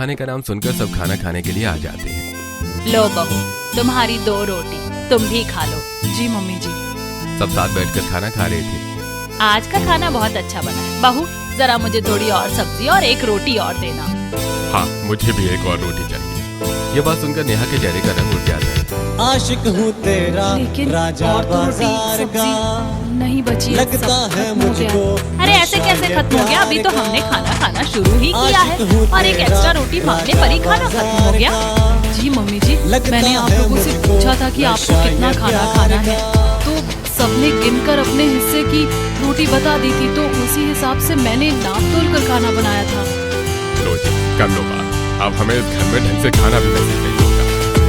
खाने का नाम सुनकर सब खाना खाने के लिए आ जाते हैं। लो बहू, तुम्हारी 2 रोटी, तुम भी खा लो। जी मम्मी जी। सब साथ बैठकर खाना खा रहे थे। आज का खाना बहुत अच्छा बना है। बहू, जरा मुझे थोड़ी और सब्जी और 1 रोटी और देना। हाँ, मुझे भी 1 और रोटी चाहिए। ये बात सुनकर नेहा के चेहरे का रंग उठ जाता है। आशिक हूँ तेरा, लेकिन राजा और तो रोटी बाजार का, सब्जी नहीं बची, लगता है मुझको। अरे ऐसे कैसे खत्म हो गया? अभी तो हमने खाना खाना शुरू ही किया है और 1 एक्स्ट्रा रोटी मांगने पर ही खाना खत्म हो गया। जी मम्मी जी, मैंने आप लोगों से पूछा था कि आपको कितना खाना खाना है, तो सबने गिनकर अपने हिस्से की रोटी बता दी थी, तो उसी हिसाब से मैंने नाप तोल कर खाना बनाया था। लो जी, कर लो बात। अब हमें इस घर में ढंग से खाना भी नसीब नहीं होगा।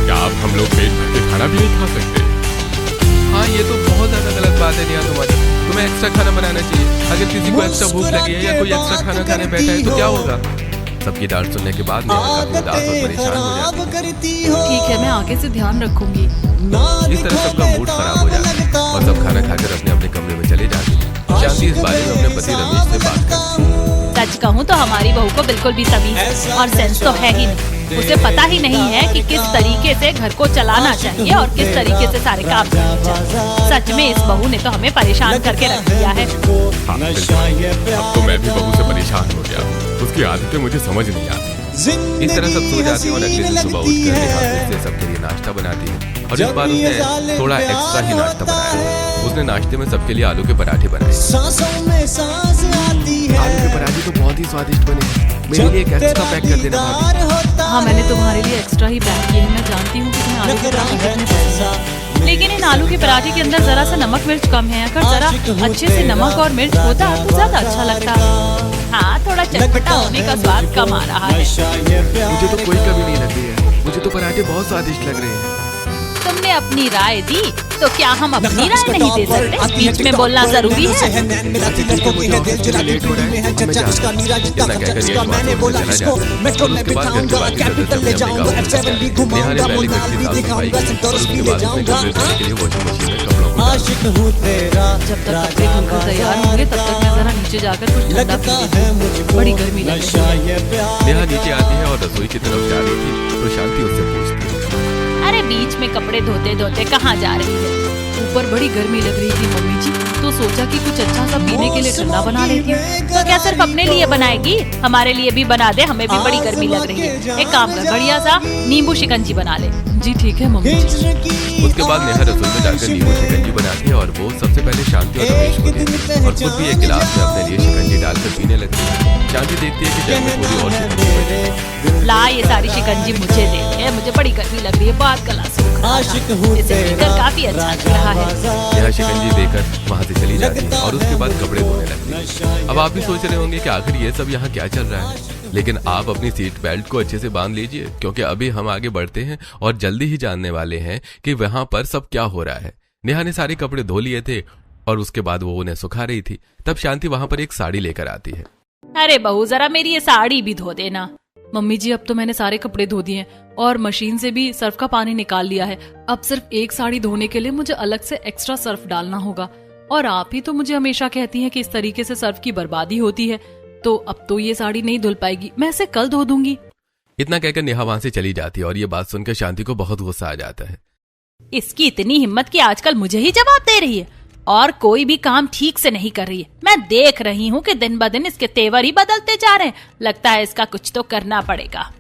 क्या अब हम लोग पेट भर के खाना भी नहीं खा सकते? हाँ, ये तो बहुत ज्यादा गलत बात है नेहा तुम्हारी। तुम्हें एक्स्ट्रा खाना बनाना चाहिए। अगर किसी को एक्स्ट्रा भूख लगी है या कोई एक्स्ट्रा खाना खाने बैठा है तो क्या होगा? सबकी डांट सुनने के बाद नेहा काफी उदास और परेशान हो जाती है। ठीक है, मैं आगे से ध्यान रखूंगी। इस तरह सबका मूड खराब हो जाता है और सब खाना खाकर अपने अपने कमरे में चले जाते हैं। शांति इस बारे में अपने पति रमेश से बात करती है। सच कहूँ तो हमारी बहू को बिल्कुल भी तमीज और सेंस तो है ही नहीं। उसे पता ही नहीं है कि किस तरीके से घर को चलाना चाहिए और किस तरीके से सारे काम करने चाहिए। सच में इस बहू ने तो हमें परेशान करके रख दिया है। हाँ, बिल्कुल। अब तो मैं भी बहू से परेशान हो गया हूँ। उसकी आदतें मुझे समझ नहीं आती। इस तरह सब सो जाते हैं और अगले दिन सुबह उठकर नेहा फिर से सबके लिए नाश्ता बनाती है और इस बार उसने थोड़ा एक्स्ट्रा ही नाश्ता बनाया। उसने नाश्ते में सबके लिए आलू के पराठे बनाए। आलू के पराठे तो बहुत ही स्वादिष्ट बने। मेरे लिए एक एक्स्ट्रा पैक कर देना भाभी। हाँ, मैंने तुम्हारे लिए एक्स्ट्रा ही पैक किए हैं। मैं जानती हूँ कि तुम्हें आलू के पराठे कितने पसंद हैं। लेकिन इन आलू के पराठे के अंदर जरा सा नमक मिर्च कम है। अगर जरा अच्छे से नमक और मिर्च होता तो ज्यादा अच्छा लगता। हाँ, थोड़ा चटपटा होने का स्वाद कम आ रहा है। मुझे तो कोई कमी नहीं लग रही है। मुझे तो पराठे बहुत स्वादिष्ट लग रहे हैं। तुमने अपनी राय दी तो क्या हम अपनी राय नहीं दे सकते? बीच में बोलना जरूरी है। आशिक हूँ तेरा, जब तक कपड़े धोकर तैयार होंगे तब तक मैं जरा नीचे जाकर कुछ ठंडा पी लेती हूँ। बड़ी गर्मी लग रही है। नेहा नीचे आती है और रसोई की तरफ जा रही थी तो शांति उससे पूछती है, अरे बीच में कपड़े धोते धोते कहाँ जा रही है? ऊपर बड़ी गर्मी लग रही थी मम्मी जी, तो सोचा कि कुछ अच्छा सा पीने के लिए ठंडा बना लेती हूँ। तो क्या सिर्फ अपने लिए बनाएगी? हमारे लिए भी बना दे, हमें भी बड़ी गर्मी लग रही है। एक काम कर, बढ़िया सा नींबू शिकंजी बना ले। जी ठीक है मम्मी जी। उसके बाद नेहा रसोई में जाकर नींबू शिकंजी बनाती है और वो सबसे पहले शांति और रमेश को देती है और खुद भी एक गिलास में अपने लिए शिकंजी डालकर पीने लगती है। शांति देखती है कि जग में थोड़ी और शिकंजी बची। ला, ये सारी शिकंजी मुझे दे दे, मुझे बड़ी गर्मी लग रही है। बहुत गला सूख रहा था। इसे पीकर काफी अच्छा लग रहा है। नेहा शिकंजी देकर वहाँ से चली जाती है और उसके बाद कपड़े धोने लगती है। अब आप भी सोच रहे होंगे कि आखिर ये सब यहाँ क्या चल रहा है, लेकिन आप अपनी सीट बेल्ट को अच्छे से बांध लीजिए क्योंकि अभी हम आगे बढ़ते हैं और जल्दी ही जानने वाले हैं कि वहां पर सब क्या हो रहा है। नेहा ने सारे कपड़े धो लिए थे और उसके बाद वो उन्हें सुखा रही थी। तब शांति वहां पर एक साड़ी लेकर आती है। अरे बहू, जरा मेरी ये साड़ी भी धो देना। मम्मी जी, अब तो मैंने सारे कपड़े धो दिए और मशीन से भी सर्फ का पानी निकाल लिया है। अब सिर्फ एक साड़ी धोने के लिए मुझे अलग से एक्स्ट्रा सर्फ डालना होगा। और आप ही तो मुझे हमेशा कहती हैं कि इस तरीके से सर्फ की बर्बादी होती है, तो अब तो ये साड़ी नहीं धुल पाएगी। मैं इसे कल धो दूंगी। इतना कहकर नेहा वहां से चली जाती है और ये बात सुनकर शांति को बहुत गुस्सा आ जाता है। इसकी इतनी हिम्मत कि आजकल मुझे ही जवाब दे रही है और कोई भी काम ठीक से नहीं कर रही है। मैं देख रही हूँ कि दिन ब दिन इसके तेवर ही बदलते जा रहे हैं। लगता है इसका कुछ तो करना पड़ेगा।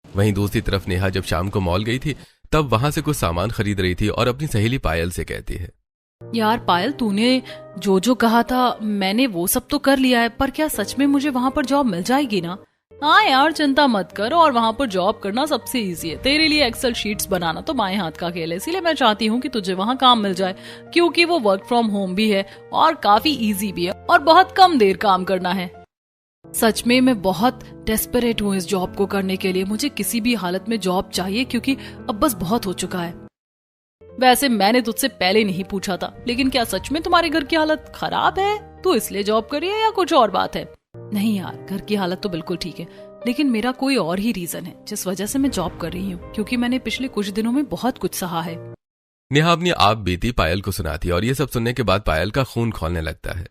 वहीं दूसरी तरफ नेहा जब शाम को मॉल गई थी तब वहां से कुछ सामान खरीद रही थी और अपनी सहेली पायल से कहती है, यार पायल, तूने जो जो कहा था मैंने वो सब तो कर लिया है, पर क्या सच में मुझे वहाँ पर जॉब मिल जाएगी ना? हाँ यार, चिंता मत कर। और वहाँ पर जॉब करना सबसे इजी है। तेरे लिए एक्सेल शीट्स बनाना तो बाएं हाथ का खेल है, इसीलिए मैं चाहती हूँ कि तुझे वहाँ काम मिल जाए, क्योंकि वो वर्क फ्रॉम होम भी है और काफी इजी भी है और बहुत कम देर काम करना है। सच में मैं बहुत डेस्परेट हूँ इस जॉब को करने के लिए। मुझे किसी भी हालत में जॉब चाहिए क्योंकि अब बस बहुत हो चुका है। वैसे मैंने तुझसे पहले नहीं पूछा था, लेकिन क्या सच में तुम्हारे घर की हालत खराब है? तू इसलिए जॉब कर रही है या कुछ और बात है? नहीं यार, घर की हालत तो बिल्कुल ठीक है, लेकिन मेरा कोई और ही रीजन है जिस वजह से मैं जॉब कर रही हूँ, क्योंकि मैंने पिछले कुछ दिनों में बहुत कुछ सहा है। नेहा अपनी आप बीती पायल को सुनाती है और ये सब सुनने के बाद पायल का खून खौलने लगता है।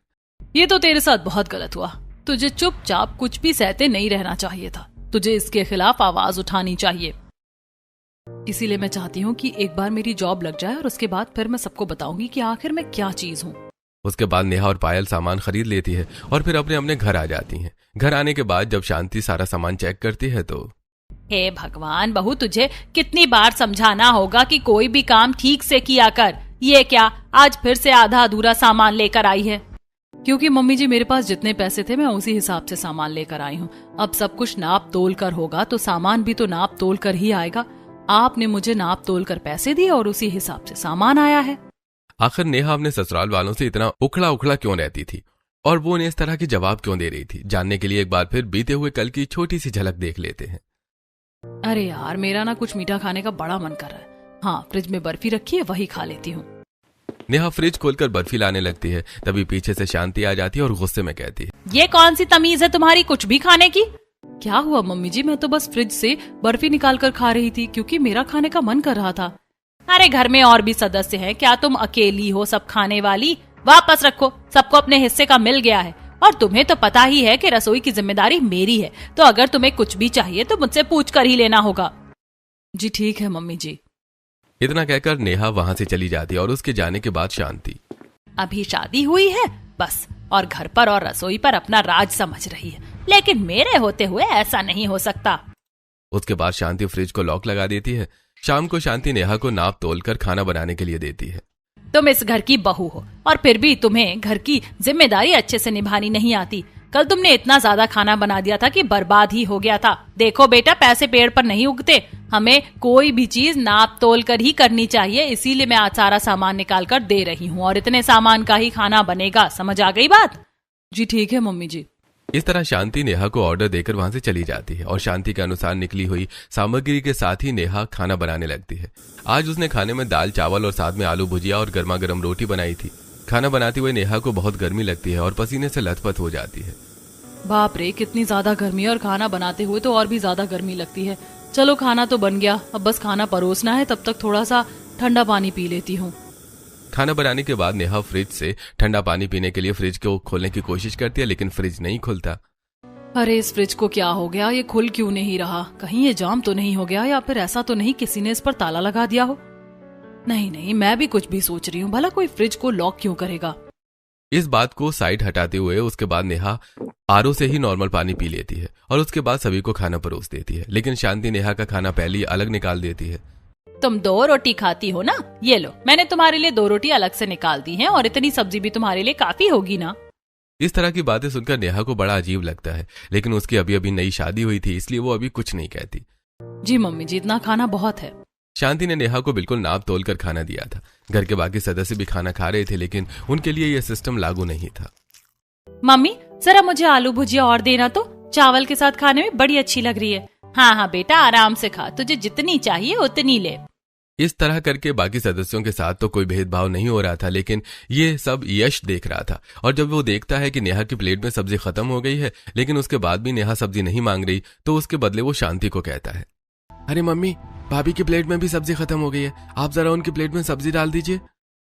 ये तो तेरे साथ बहुत गलत हुआ। तुझे चुपचाप कुछ भी सहते नहीं रहना चाहिए था। तुझे इसके खिलाफ आवाज उठानी चाहिए। इसीलिए मैं चाहती हूँ कि एक बार मेरी जॉब लग जाए और उसके बाद फिर मैं सबको बताऊंगी कि आखिर मैं क्या चीज हूँ। उसके बाद नेहा और पायल सामान खरीद लेती है और फिर अपने अपने घर आ जाती हैं। घर आने के बाद जब शांति सारा सामान चेक करती है तो हे भगवान, बहू तुझे कितनी बार समझाना होगा कि कोई भी काम ठीक से किया कर। ये क्या, आज फिर से आधा अधूरा सामान लेकर आई है? क्योंकि मम्मी जी मेरे पास जितने पैसे थे मैं उसी हिसाब से सामान लेकर आई हूँ। अब सब कुछ नाप तोल कर होगा तो सामान भी तो नाप तोल कर ही आएगा। आपने मुझे नाप तोल कर पैसे दिए और उसी हिसाब से सामान आया है। आखिर नेहा अपने ससुराल वालों से इतना उखड़ा उखड़ा क्यों रहती थी और वो उन्हें इस तरह के जवाब क्यों दे रही थी, जानने के लिए एक बार फिर बीते हुए कल की छोटी सी झलक देख लेते हैं। अरे यार, मेरा ना कुछ मीठा खाने का बड़ा मन कर रहा है। हाँ, फ्रिज में बर्फी रखी है, वही खा लेती हूँ। नेहा फ्रिज खोलकर बर्फी लाने लगती है, तभी पीछे से शांति आ जाती है और गुस्से में कहती है, ये कौन सी तमीज है तुम्हारी कुछ भी खाने की? क्या हुआ मम्मी जी, मैं तो बस फ्रिज से बर्फी निकाल कर खा रही थी क्योंकि मेरा खाने का मन कर रहा था। अरे घर में और भी सदस्य हैं, क्या तुम अकेली हो सब खाने वाली? वापस रखो, सबको अपने हिस्से का मिल गया है। और तुम्हें तो पता ही है कि रसोई की जिम्मेदारी मेरी है, तो अगर तुम्हें कुछ भी चाहिए तो मुझसे पूछ कर ही लेना होगा। जी ठीक है मम्मी जी। इतना कहकर नेहा वहां से चली जाती है और उसके जाने के बाद शांति अभी शादी हुई है बस, और घर पर और रसोई पर अपना राज समझ रही है, लेकिन मेरे होते हुए ऐसा नहीं हो सकता। उसके बाद शांति फ्रिज को लॉक लगा देती है। शाम को शांति नेहा को नाप तोल कर खाना बनाने के लिए देती है। तुम इस घर की बहू हो और फिर भी तुम्हें घर की जिम्मेदारी अच्छे से निभानी नहीं आती। कल तुमने इतना ज्यादा खाना बना दिया था कि बर्बाद ही हो गया था। देखो बेटा, पैसे पेड़ पर नहीं उगते, हमें कोई भी चीज नाप तोल कर ही करनी चाहिए। इसीलिए मैं आज सारा सामान निकाल कर दे रही हूँ और इतने सामान का ही खाना बनेगा। समझ आ गई बात? जी ठीक है मम्मी जी। इस तरह शांति नेहा को ऑर्डर देकर वहां से चली जाती है और शांति के अनुसार निकली हुई सामग्री के साथ ही नेहा खाना बनाने लगती है। आज उसने खाने में दाल चावल और साथ में आलू भुजिया और गर्मा गर्म रोटी बनाई थी। खाना बनाते हुए नेहा को बहुत गर्मी लगती है और पसीने से लथपथ हो जाती है। बाप रे, कितनी ज्यादा गर्मी है और खाना बनाते हुए तो और भी ज्यादा गर्मी लगती है। चलो खाना तो बन गया, अब बस खाना परोसना है, तब तक थोड़ा सा ठंडा पानी पी लेती हूँ। खाना बनाने के बाद नेहा फ्रिज से ठंडा पानी पीने के लिए फ्रिज को खोलने की कोशिश करती है, लेकिन फ्रिज नहीं खुलता। अरे इस फ्रिज को क्या हो गया, ये खुल क्यों नहीं रहा? कहीं ये जाम तो नहीं हो गया, या फिर ऐसा तो नहीं किसी ने इस पर ताला लगा दिया हो? नहीं नहीं, मैं भी कुछ भी सोच रही हूँ, भला कोई फ्रिज को लॉक क्यों करेगा? इस बात को साइड हटाते हुए उसके बाद नेहा आरओ से ही नॉर्मल पानी पी लेती है और उसके बाद सभी को खाना परोस देती है। लेकिन शांति नेहा का खाना पहले ही अलग निकाल देती है। तुम 2 रोटी खाती हो ना, ये लो, मैंने तुम्हारे लिए 2 रोटी अलग से निकाल दी हैं और इतनी सब्जी भी तुम्हारे लिए काफी होगी ना। इस तरह की बातें सुनकर नेहा को बड़ा अजीब लगता है, लेकिन उसकी अभी अभी नई शादी हुई थी, इसलिए वो अभी कुछ नहीं कहती। जी मम्मी जी, इतना खाना बहुत है। शांति ने नेहा को बिल्कुल नाप तोल कर खाना दिया था। घर के बाकी सदस्य भी खाना खा रहे थे, लेकिन उनके लिए यह सिस्टम लागू नहीं था। मम्मी जरा मुझे आलू भुजिया और देना, तो चावल के साथ खाने में बड़ी अच्छी लग रही है। हाँ हाँ बेटा, आराम से खा, तुझे जितनी चाहिए उतनी ले। इस तरह करके बाकी सदस्यों के साथ तो कोई भेदभाव नहीं हो रहा था, लेकिन ये सब यश देख रहा था। और जब वो देखता है कि नेहा की प्लेट में सब्जी खत्म हो गई है, लेकिन उसके बाद भी नेहा सब्जी नहीं मांग रही, तो उसके बदले वो शांति को कहता है, अरे मम्मी, भाभी की प्लेट में भी सब्जी खत्म हो गई है, आप जरा उनकी प्लेट में सब्जी डाल दीजिए।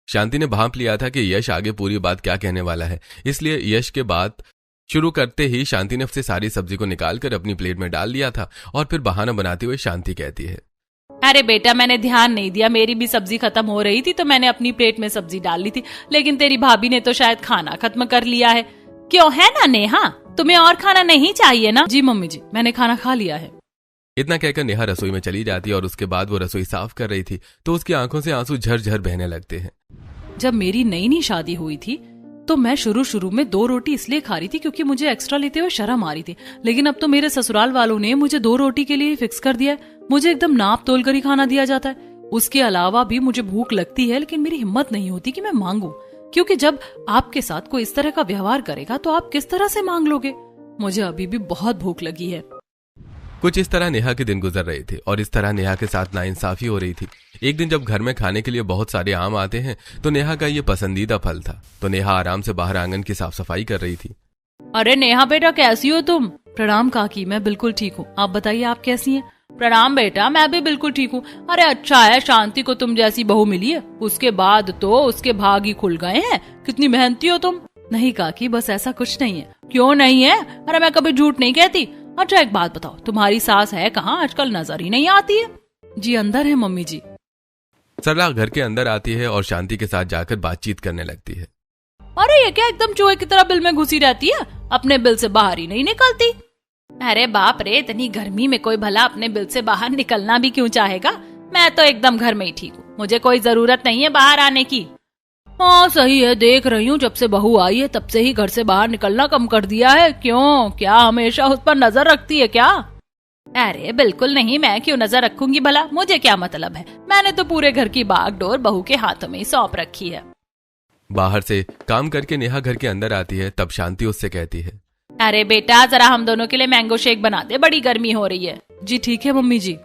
शांति ने भांप लिया था कि यश आगे पूरी बात क्या कहने वाला है, इसलिए यश के बात शुरू करते ही शांति ने उससे सारी सब्जी को निकालकर अपनी प्लेट में डाल लिया था। और फिर बहाना बनाते हुए शांति कहती है, अरे बेटा, मैंने ध्यान नहीं दिया, मेरी भी सब्जी खत्म हो रही थी तो मैंने अपनी प्लेट में सब्जी डाल ली थी, लेकिन तेरी भाभी ने तो शायद खाना खत्म कर लिया है। क्यों है ना नेहा, तुम्हें और खाना नहीं चाहिए ना? जी मम्मी जी, मैंने खाना खा लिया है। इतना कहकर नेहा रसोई में चली जाती है और उसके बाद वो रसोई साफ कर रही थी तो उसकी आंखों से आंसू झरझर बहने लगते हैं। जब मेरी नई शादी हुई थी तो मैं शुरू में 2 रोटी इसलिए खा रही थी क्योंकि मुझे एक्स्ट्रा लेते हुए शर्म आ रही थी, लेकिन अब तो मेरे ससुराल वालों ने मुझे 2 रोटी के लिए फिक्स कर दिया है। मुझे एकदम नाप तोल कर ही खाना दिया जाता है। उसके अलावा भी मुझे भूख लगती है, लेकिन मेरी हिम्मत नहीं होती कि मैं मांगू, क्योंकि जब आपके साथ कोई इस तरह का व्यवहार करेगा तो आप किस तरह से मांग लोगे? मुझे अभी भी बहुत भूख लगी है। कुछ इस तरह नेहा के दिन गुजर रहे थे और इस तरह नेहा के साथ नाइंसाफी हो रही थी। एक दिन जब घर में खाने के लिए बहुत सारे आम आते हैं तो नेहा का ये पसंदीदा फल था, तो नेहा आराम से बाहर आंगन की साफ सफाई कर रही थी। अरे नेहा बेटा, कैसी हो तुम? प्रणाम काकी, मैं बिल्कुल ठीक हूँ, आप बताइए आप कैसी हैं? प्रणाम बेटा, मैं भी बिल्कुल ठीक हूँ। अरे अच्छा है शांति को तुम जैसी बहू मिली है, उसके बाद तो उसके भाग ही खुल गए हैं। कितनी मेहनती हो तुम। नहीं काकी, बस ऐसा कुछ नहीं है। क्यों नहीं है? अरे मैं कभी झूठ नहीं कहती। अच्छा एक बात बताओ, तुम्हारी सास है कहाँ? आजकल नजर ही नहीं आती है। जी अंदर है मम्मी जी। सरला घर के अंदर आती है और शांति के साथ जाकर बातचीत करने लगती है। अरे ये क्या एकदम चूहे की तरह बिल में घुसी रहती है, अपने बिल से बाहर ही नहीं निकलती। अरे बाप रे, इतनी गर्मी में कोई भला अपने बिल से बाहर निकलना भी क्यों चाहेगा? मैं तो एकदम घर में ही ठीक हूँ, मुझे कोई जरूरत नहीं है बाहर आने की। हाँ सही है, देख रही हूँ जब से बहू आई है तब से ही घर से बाहर निकलना कम कर दिया है। क्यों, क्या हमेशा उस पर नजर रखती है क्या? अरे बिल्कुल नहीं, मैं क्यों नजर रखूंगी भला, मुझे क्या मतलब है? मैंने तो पूरे घर की बागडोर बहू के हाथों में ही सौंप रखी है। बाहर से काम करके नेहा घर के अंदर आती है, तब शांति उससे कहती है, अरे बेटा जरा हम दोनों के लिए मैंगो शेक बना दे, बड़ी गर्मी हो रही है। जी ठीक है मम्मी जी।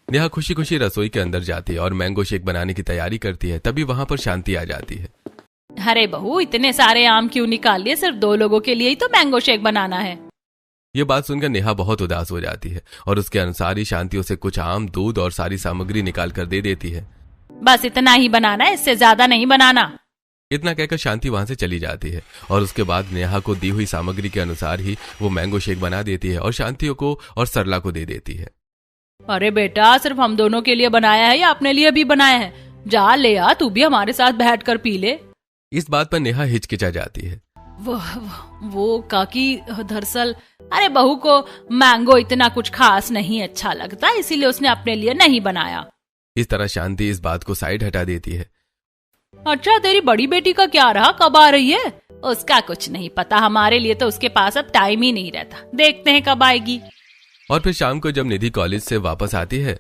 नेहा खुशी खुशी रसोई के अंदर जाती है और मैंगो शेक बनाने की तैयारी करती है। तभी वहां पर शांति आ जाती है। अरे बहू, इतने सारे आम क्यों निकाल लिए? सिर्फ 2 लोगों के लिए ही तो मैंगो शेक बनाना है। ये बात सुनकर नेहा बहुत उदास हो जाती है और उसके अनुसार ही शांति उसे कुछ आम, दूध और सारी सामग्री निकाल कर दे देती है। बस इतना ही बनाना है, इससे ज्यादा नहीं बनाना। इतना कहकर शांति वहां से चली जाती है और उसके बाद नेहा को दी हुई सामग्री के अनुसार ही वो मैंगो शेक बना देती है और शांतियों को और सरला को दे देती है। अरे बेटा, सिर्फ हम दोनों के लिए बनाया है या अपने लिए भी बनाया है? जा ले आ, तू भी हमारे साथ बैठ कर पी ले। इस बात पर नेहा हिचकिचा जाती है। वो काकी दरअसल, अरे बहू को मैंगो इतना कुछ खास नहीं अच्छा लगता, इसीलिए उसने अपने लिए नहीं बनाया। इस तरह शांति इस बात को साइड हटा देती है। अच्छा तेरी बड़ी बेटी का क्या रहा, कब आ रही है? उसका कुछ नहीं पता, हमारे लिए तो उसके पास अब टाइम ही नहीं रहता, देखते हैं कब आएगी। और फिर शाम को जब निधि कॉलेज से वापस आती है,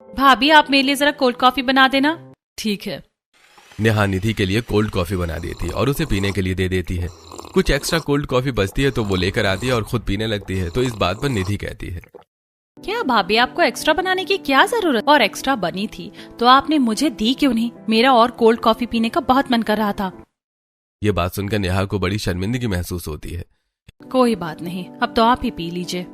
भाभी आप मेरे लिए जरा कोल्ड कॉफी बना देना। ठीक है। नेहा निधि के लिए कोल्ड कॉफी बना देती है और उसे पीने के लिए दे देती है। कुछ एक्स्ट्रा कोल्ड कॉफी बचती है तो वो लेकर आती है और खुद पीने लगती है। तो इस बात पर निधि कहती है, क्या भाभी आपको एक्स्ट्रा बनाने की क्या जरूरत? और एक्स्ट्रा बनी थी तो आपने मुझे दी क्यों नहीं? मेरा और कोल्ड कॉफी पीने का बहुत मन कर रहा था। ये बात सुनकर नेहा को बड़ी शर्मिंदगी महसूस होती है। कोई बात नहीं, अब तो आप ही पी लीजिए।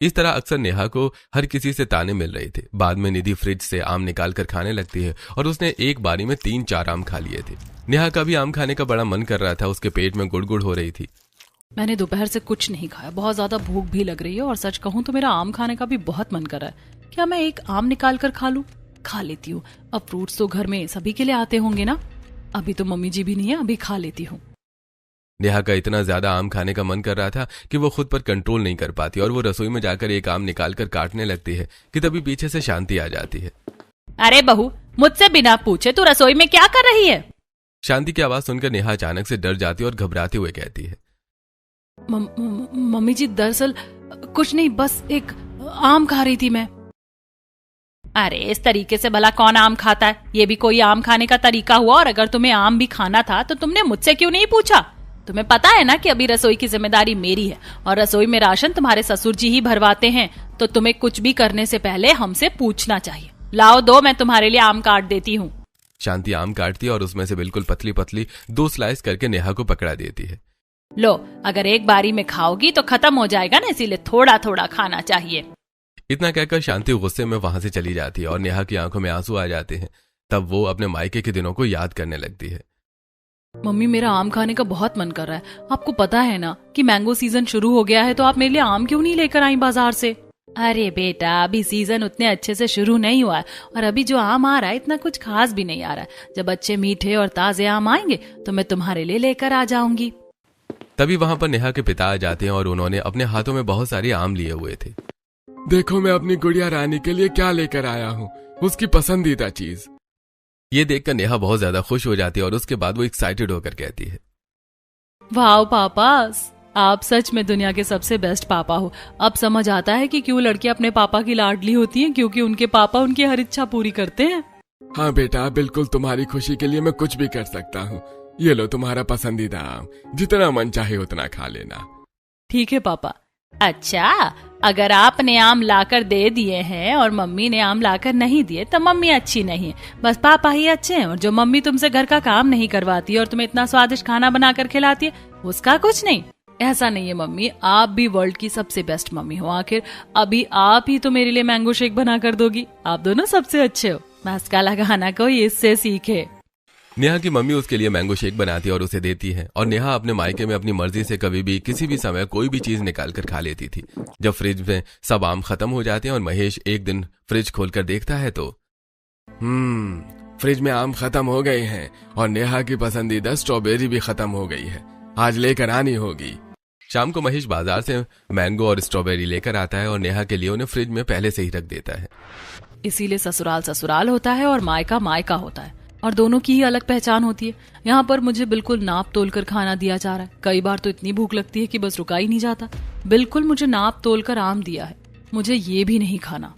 इस तरह अक्सर नेहा को हर किसी से ताने मिल रहे थे। बाद में निधि फ्रिज से आम निकाल कर खाने लगती है और उसने एक बारी में 3-4 आम खा लिए थे। नेहा का भी आम खाने का बड़ा मन कर रहा था, उसके पेट में गुड़गुड़ हो रही थी। मैंने दोपहर से कुछ नहीं खाया, बहुत ज्यादा भूख भी लग रही है और सच कहूँ तो मेरा आम खाने का भी बहुत मन कर रहा है। क्या मैं एक आम निकाल कर खा लूं? खा लेती हूँ। अब फ्रूट्स तो घर में सभी के लिए आते होंगे ना। अभी तो मम्मी जी भी नहीं है, अभी खा लेती हूँ। नेहा का इतना ज्यादा आम खाने का मन कर रहा था कि वो खुद पर कंट्रोल नहीं कर पाती और वो रसोई में जाकर एक आम निकाल कर काटने लगती है कि तभी पीछे से शांति आ जाती है। अरे बहू, मुझसे बिना पूछे तू रसोई में क्या कर रही है? शांति की आवाज सुनकर नेहा अचानक से डर जाती है और घबराते हुए कहती है, मम्मी जी दरअसल कुछ नहीं, बस एक आम खा रही थी मैं। अरे इस तरीके से भला कौन आम खाता है? ये भी कोई आम खाने का तरीका हुआ? और अगर तुम्हें आम भी खाना था तो तुमने मुझसे क्यों नहीं पूछा? तुम्हें पता है ना कि अभी रसोई की जिम्मेदारी मेरी है और रसोई में राशन तुम्हारे ससुर जी ही भरवाते हैं, तो तुम्हें कुछ भी करने से पहले हमसे पूछना चाहिए। लाओ दो, मैं तुम्हारे लिए आम काट देती हूँ। शांति आम काटती है और उसमें से बिल्कुल पतली पतली 2 स्लाइस करके नेहा को पकड़ा देती है। लो, अगर एक बारी में खाओगी तो खत्म हो जाएगा ना, इसीलिए थोड़ा थोड़ा खाना चाहिए। इतना कहकर शांति गुस्से में वहां से चली जाती है और नेहा की आंखों में आंसू आ जाते हैं। तब वो अपने मायके के दिनों को याद करने लगती है। मम्मी मेरा आम खाने का बहुत मन कर रहा है। आपको पता है ना कि मैंगो सीजन शुरू हो गया है, तो आप मेरे लिए आम क्यों नहीं लेकर आई बाजार से? अरे बेटा, अभी सीजन उतने अच्छे से शुरू नहीं हुआ है और अभी जो आम आ रहा है इतना कुछ खास भी नहीं आ रहा है। जब अच्छे मीठे और ताजे आम आएंगे तो मैं तुम्हारे लिए लेकर आ जाऊंगी। तभी वहां पर नेहा के पिता आ जाते हैं और उन्होंने अपने हाथों में बहुत सारे आम लिए हुए थे। देखो मैं अपनी गुड़िया रानी के लिए क्या लेकर आया हूँ, उसकी पसंदीदा चीज। ये देखकर नेहा बहुत ज्यादा खुश हो जाती है और उसके बाद वो एक्साइटेड होकर कहती है, वाह पापा, आप सच में दुनिया के सबसे बेस्ट पापा हो। अब समझ आता है कि क्यों लड़कियां अपने पापा की लाडली होती हैं, क्योंकि उनके पापा उनकी हर इच्छा पूरी करते हैं। हाँ बेटा, बिल्कुल तुम्हारी खुशी के लिए मैं कुछ भी कर सकता हूँ। ये लो तुम्हारा पसंदीदा आम, जितना मन चाहे उतना खा लेना। ठीक है पापा। अच्छा, अगर आपने आम लाकर दे दिए हैं और मम्मी ने आम लाकर नहीं दिए तो मम्मी अच्छी नहीं है, बस पापा ही अच्छे हैं। और जो मम्मी तुमसे घर का काम नहीं करवाती और तुम्हें इतना स्वादिष्ट खाना बनाकर खिलाती है, उसका कुछ नहीं। ऐसा नहीं है मम्मी, आप भी वर्ल्ड की सबसे बेस्ट मम्मी हो। आखिर अभी आप ही तो मेरे लिए मैंगो शेक बना कर दोगी। आप दोनों सबसे अच्छे हो। मस्का लगाना कोई इससे सीखे। नेहा की मम्मी उसके लिए मैंगो शेक बनाती है और उसे देती है, और नेहा अपने मायके में अपनी मर्जी से कभी भी किसी भी समय कोई भी चीज निकाल कर खा लेती थी। जब फ्रिज में सब आम खत्म हो जाते हैं और महेश एक दिन फ्रिज खोलकर देखता है तो फ्रिज में आम खत्म हो गए हैं और नेहा की पसंदीदा स्ट्रॉबेरी भी खत्म हो गई है, आज लेकर आनी होगी। शाम को महेश बाजार से मैंगो और स्ट्रॉबेरी लेकर आता है और नेहा के लिए उन्हें फ्रिज में पहले से ही रख देता है। इसीलिए ससुराल ससुराल होता है और मायका मायका होता है, और दोनों की ही अलग पहचान होती है। यहाँ पर मुझे बिल्कुल नाप तोल कर खाना दिया जा रहा है। कई बार तो इतनी भूख लगती है कि बस रुका ही नहीं जाता। बिल्कुल मुझे नाप तोल कर आम दिया है, मुझे ये भी नहीं खाना।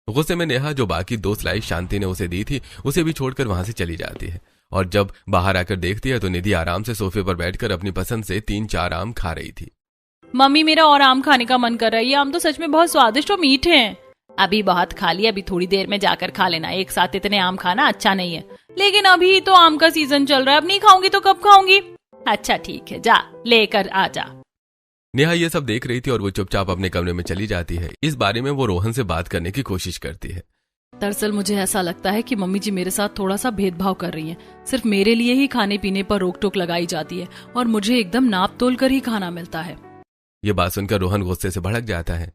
गुस्से में नेहा जो बाकी 2 स्लाइस शांति ने उसे दी थी उसे भी छोड़कर वहां से चली जाती है, और जब बाहर आकर देखती है तो निधि आराम से सोफे पर बैठकर अपनी पसंद से 3-4 आम खा रही थी। मम्मी मेरा और आम खाने का मन कर रहा है, ये आम तो सच में बहुत स्वादिष्ट और मीठे हैं। अभी बहुत खा लिया, अभी थोड़ी देर में जाकर खा लेना, एक साथ इतने आम खाना अच्छा नहीं है। लेकिन अभी तो आम का सीजन चल रहा है, अब नहीं खाऊंगी तो कब खाऊंगी? अच्छा ठीक है, जा लेकर आ जा। नेहा ये सब देख रही थी और वो चुपचाप अपने कमरे में चली जाती है। इस बारे में वो रोहन से बात करने की कोशिश करती है। दरअसल मुझे ऐसा लगता है कि मम्मी जी मेरे साथ थोड़ा सा भेदभाव कर रही हैं। सिर्फ मेरे लिए ही खाने पीने पर रोक टोक लगाई जाती है और मुझे एकदम नाप तोल कर ही खाना मिलता है। ये बात सुनकर रोहन गुस्से से भड़क जाता है।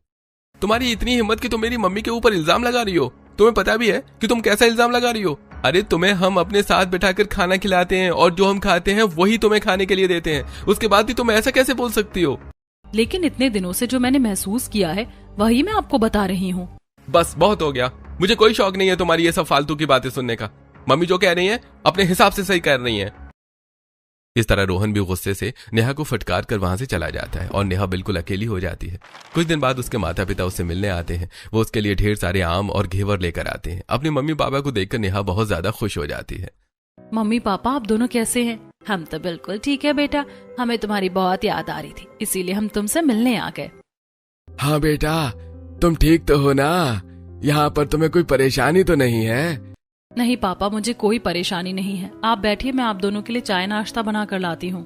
तुम्हारी इतनी हिम्मत कि तुम मेरी मम्मी के ऊपर इल्जाम लगा रही हो? तुम्हें पता भी है कि तुम कैसा इल्जाम लगा रही हो? अरे तुम्हें हम अपने साथ बिठाकर खाना खिलाते हैं और जो हम खाते हैं वही तुम्हें खाने के लिए देते हैं, उसके बाद भी तुम ऐसा कैसे बोल सकती हो? लेकिन इतने दिनों से जो मैंने महसूस किया है वही मैं आपको बता रही हूँ। बस बहुत हो गया, मुझे कोई शौक नहीं है तुम्हारी ये सब फालतू की बातें सुनने का। मम्मी जो कह रही है अपने हिसाब से सही कर रही है। इस तरह रोहन भी गुस्से से नेहा को फटकार कर वहां से चला जाता है और नेहा बिल्कुल अकेली हो जाती है। कुछ दिन बाद उसके माता पिता उससे मिलने आते हैं। वो उसके लिए ढेर सारे आम और घेवर लेकर आते हैं। अपनी मम्मी पापा को देखकर नेहा बहुत ज्यादा खुश हो जाती है। मम्मी पापा आप दोनों कैसे हैं? हम तो बिल्कुल ठीक है बेटा, हमें तुम्हारी बहुत याद आ रही थी, इसीलिए हम तुमसे मिलने आ गए। हाँ बेटा, तुम ठीक तो हो ना? यहाँ पर तुम्हें कोई परेशानी तो नहीं है? नहीं पापा, मुझे कोई परेशानी नहीं है। आप बैठिए, मैं आप दोनों के लिए चाय नाश्ता बना कर लाती हूँ।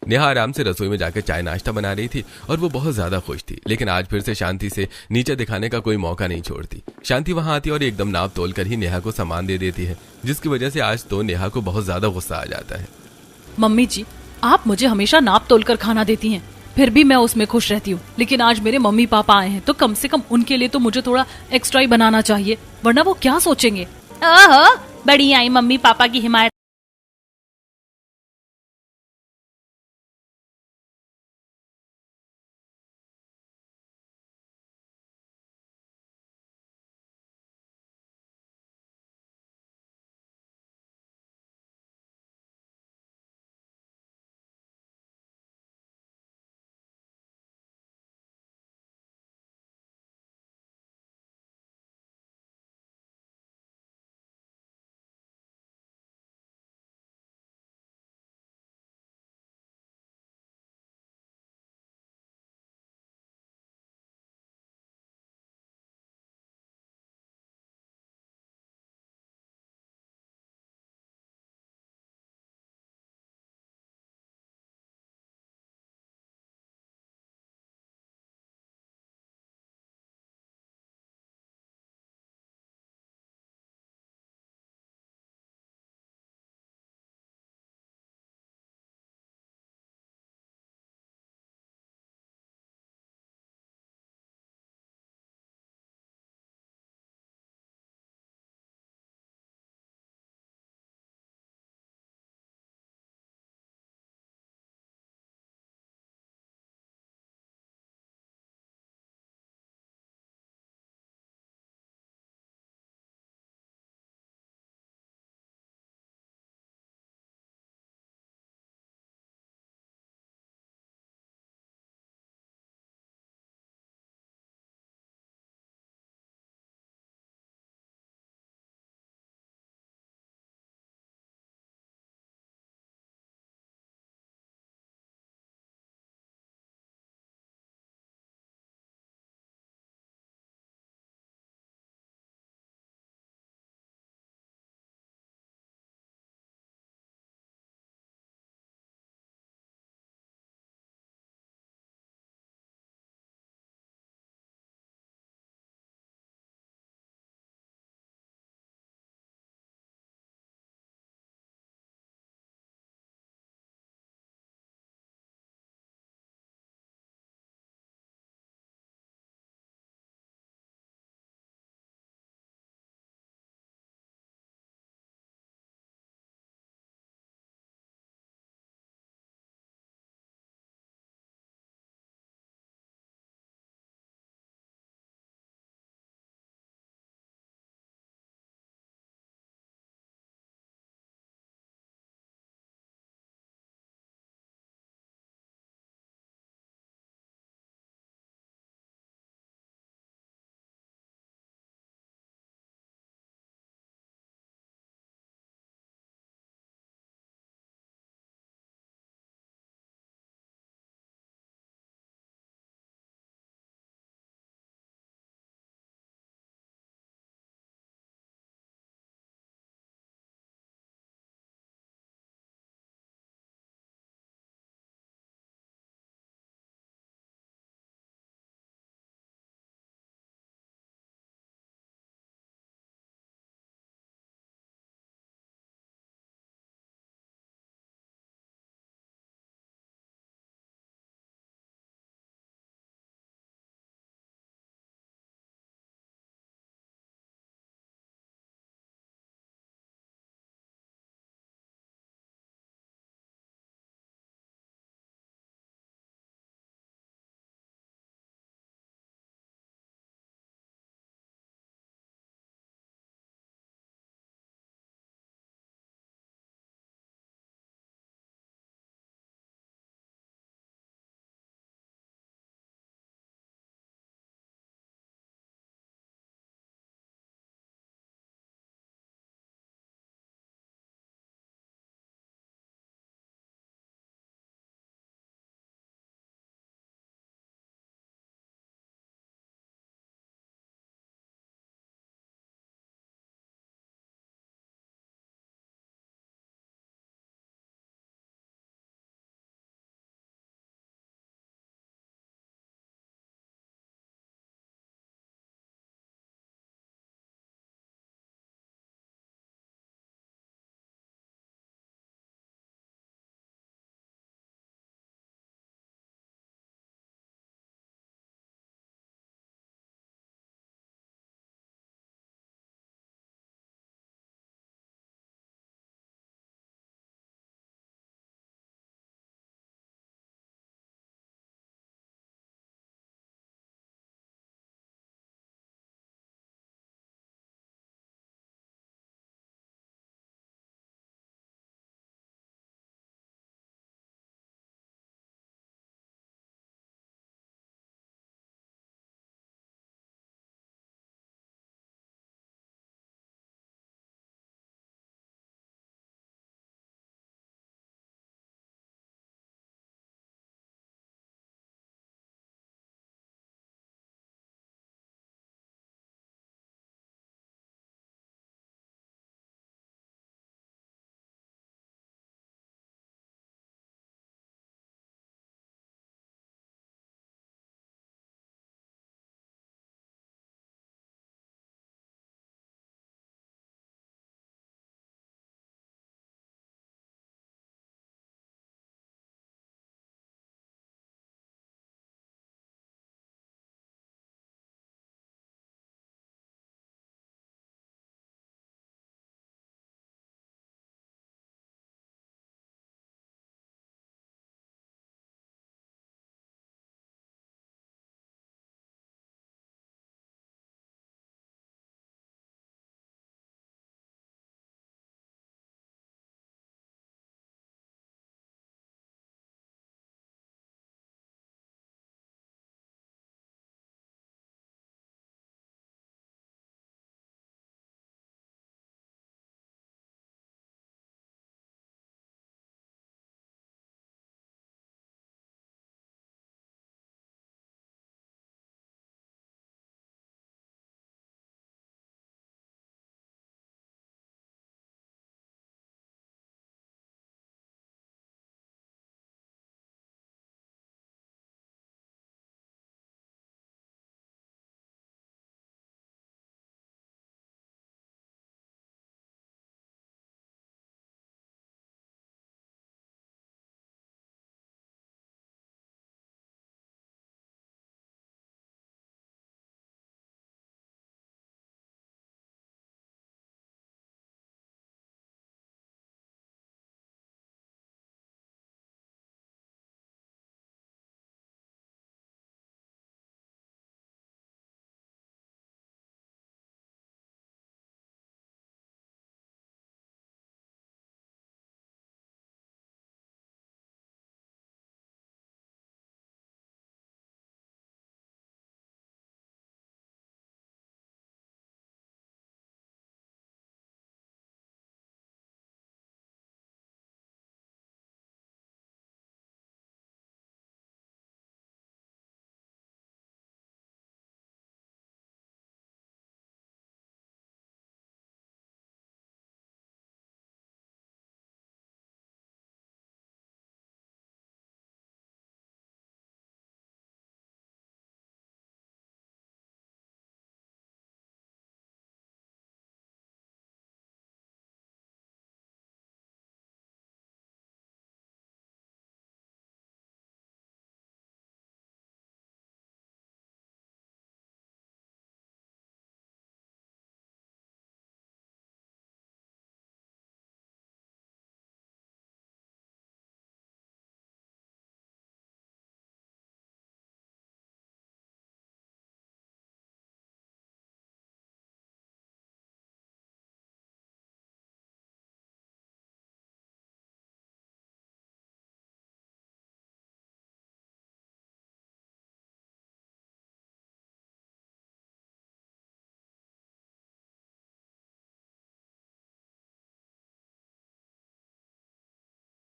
नेहा आराम से रसोई में जाकर चाय नाश्ता बना रही थी और वो बहुत ज्यादा खुश थी। लेकिन आज फिर से शांति से नीचे दिखाने का कोई मौका नहीं छोड़ती। शांति वहां आती और एकदम नाप तोल कर ही नेहा को सामान दे देती है, जिसकी वजह से आज तो नेहा को बहुत ज्यादा गुस्सा आ जाता है। मम्मी जी, आप मुझे हमेशा नाप तोल कर खाना देती हैं, फिर भी मैं उसमें खुश रहती हूँ। लेकिन आज मेरे मम्मी पापा आए हैं तो कम से कम उनके लिए तो मुझे थोड़ा एक्स्ट्रा ही बनाना चाहिए, वरना वो क्या सोचेंगे? ओहो, बड़ी आई मम्मी पापा की हिमायत